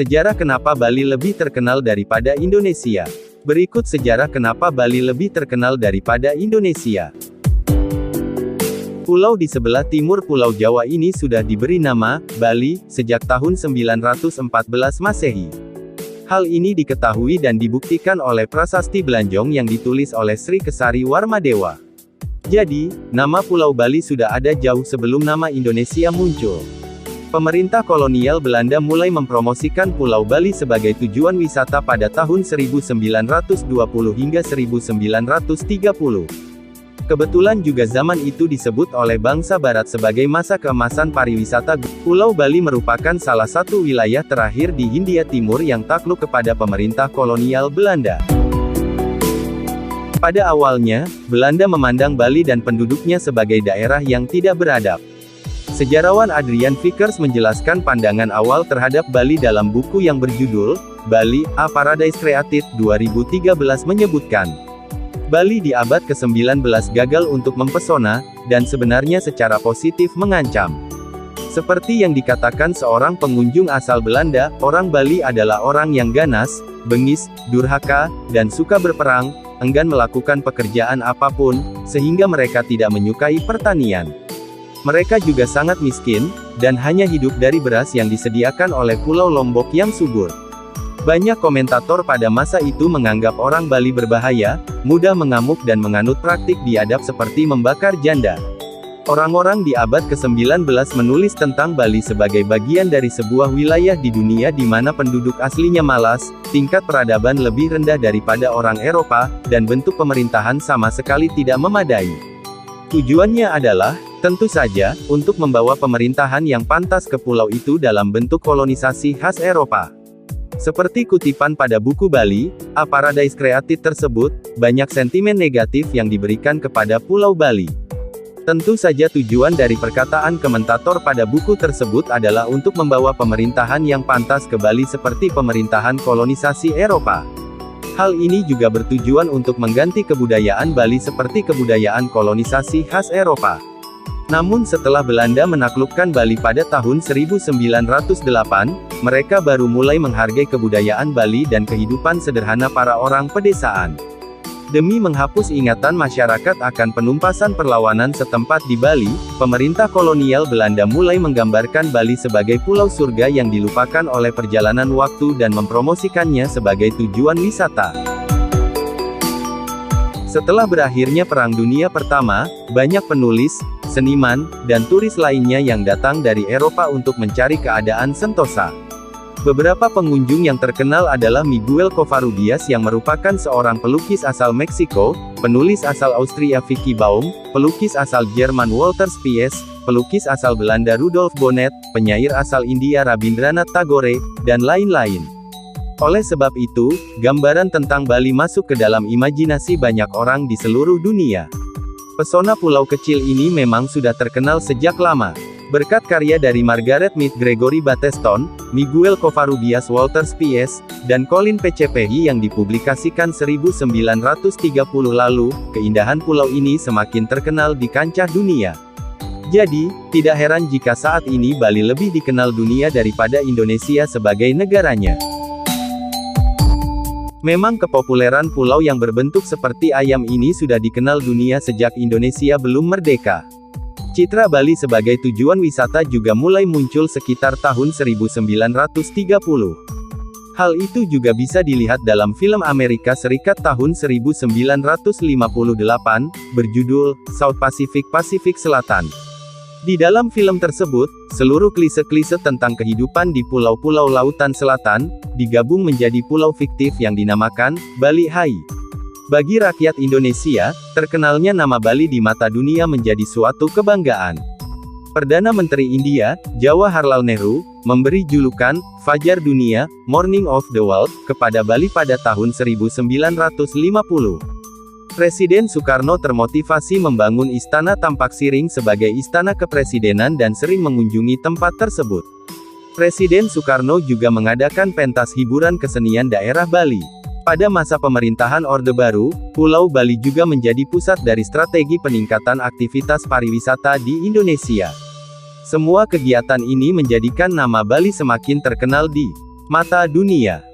Sejarah kenapa Bali lebih terkenal daripada Indonesia. Berikut sejarah kenapa Bali lebih terkenal daripada Indonesia. Pulau di sebelah timur Pulau Jawa ini sudah diberi nama Bali sejak tahun 914 Masehi. Hal ini diketahui dan dibuktikan oleh prasasti Belanjong yang ditulis oleh Sri Kesari Warmadewa. Jadi, nama Pulau Bali sudah ada jauh sebelum nama Indonesia muncul. Pemerintah kolonial Belanda mulai mempromosikan Pulau Bali sebagai tujuan wisata pada tahun 1920 hingga 1930. Kebetulan juga zaman itu disebut oleh bangsa Barat sebagai masa keemasan pariwisata. Pulau Bali merupakan salah satu wilayah terakhir di Hindia Timur yang takluk kepada pemerintah kolonial Belanda. Pada awalnya, Belanda memandang Bali dan penduduknya sebagai daerah yang tidak beradab. Sejarawan Adrian Vickers menjelaskan pandangan awal terhadap Bali dalam buku yang berjudul Bali, A Paradise Created 2013 menyebutkan, Bali di abad ke-19 gagal untuk mempesona, dan sebenarnya secara positif mengancam. Seperti yang dikatakan seorang pengunjung asal Belanda, orang Bali adalah orang yang ganas, bengis, durhaka, dan suka berperang, enggan melakukan pekerjaan apapun, sehingga mereka tidak menyukai pertanian. Mereka juga sangat miskin, dan hanya hidup dari beras yang disediakan oleh Pulau Lombok yang subur. Banyak komentator pada masa itu menganggap orang Bali berbahaya, mudah mengamuk dan menganut praktik biadab seperti membakar janda. Orang-orang di abad ke-19 menulis tentang Bali sebagai bagian dari sebuah wilayah di dunia di mana penduduk aslinya malas, tingkat peradaban lebih rendah daripada orang Eropa, dan bentuk pemerintahan sama sekali tidak memadai. Tujuannya adalah, tentu saja, untuk membawa pemerintahan yang pantas ke pulau itu dalam bentuk kolonisasi khas Eropa. Seperti kutipan pada buku Bali, A Paradise Created tersebut, banyak sentimen negatif yang diberikan kepada Pulau Bali. Tentu saja tujuan dari perkataan komentator pada buku tersebut adalah untuk membawa pemerintahan yang pantas ke Bali seperti pemerintahan kolonisasi Eropa. Hal ini juga bertujuan untuk mengganti kebudayaan Bali seperti kebudayaan kolonisasi khas Eropa. Namun setelah Belanda menaklukkan Bali pada tahun 1908, mereka baru mulai menghargai kebudayaan Bali dan kehidupan sederhana para orang pedesaan. Demi menghapus ingatan masyarakat akan penumpasan perlawanan setempat di Bali, pemerintah kolonial Belanda mulai menggambarkan Bali sebagai pulau surga yang dilupakan oleh perjalanan waktu dan mempromosikannya sebagai tujuan wisata. Setelah berakhirnya Perang Dunia Pertama, banyak penulis, seniman, dan turis lainnya yang datang dari Eropa untuk mencari keadaan sentosa. Beberapa pengunjung yang terkenal adalah Miguel Covarrubias yang merupakan seorang pelukis asal Meksiko, penulis asal Austria Vicky Baum, pelukis asal Jerman Walter Spies, pelukis asal Belanda Rudolf Bonnet, penyair asal India Rabindranath Tagore, dan lain-lain. Oleh sebab itu, gambaran tentang Bali masuk ke dalam imajinasi banyak orang di seluruh dunia. Pesona pulau kecil ini memang sudah terkenal sejak lama. Berkat karya dari Margaret Mead Gregory Batteston, Miguel Covarrubias Walter Spies, dan Colin Pcph yang dipublikasikan 1930 lalu, keindahan pulau ini semakin terkenal di kancah dunia. Jadi, tidak heran jika saat ini Bali lebih dikenal dunia daripada Indonesia sebagai negaranya. Memang kepopuleran pulau yang berbentuk seperti ayam ini sudah dikenal dunia sejak Indonesia belum merdeka. Citra Bali sebagai tujuan wisata juga mulai muncul sekitar tahun 1930. Hal itu juga bisa dilihat dalam film Amerika Serikat tahun 1958, berjudul South Pacific Pasifik Selatan. Di dalam film tersebut, seluruh klise-klise tentang kehidupan di pulau-pulau lautan selatan, digabung menjadi pulau fiktif yang dinamakan Bali Hai. Bagi rakyat Indonesia, terkenalnya nama Bali di mata dunia menjadi suatu kebanggaan. Perdana Menteri India, Jawaharlal Nehru, memberi julukan Fajar Dunia, Morning of the World, kepada Bali pada tahun 1950. Presiden Soekarno termotivasi membangun Istana Tampak Siring sebagai istana kepresidenan dan sering mengunjungi tempat tersebut. Presiden Soekarno juga mengadakan pentas hiburan kesenian daerah Bali. Pada masa pemerintahan Orde Baru, Pulau Bali juga menjadi pusat dari strategi peningkatan aktivitas pariwisata di Indonesia. Semua kegiatan ini menjadikan nama Bali semakin terkenal di Mata dunia.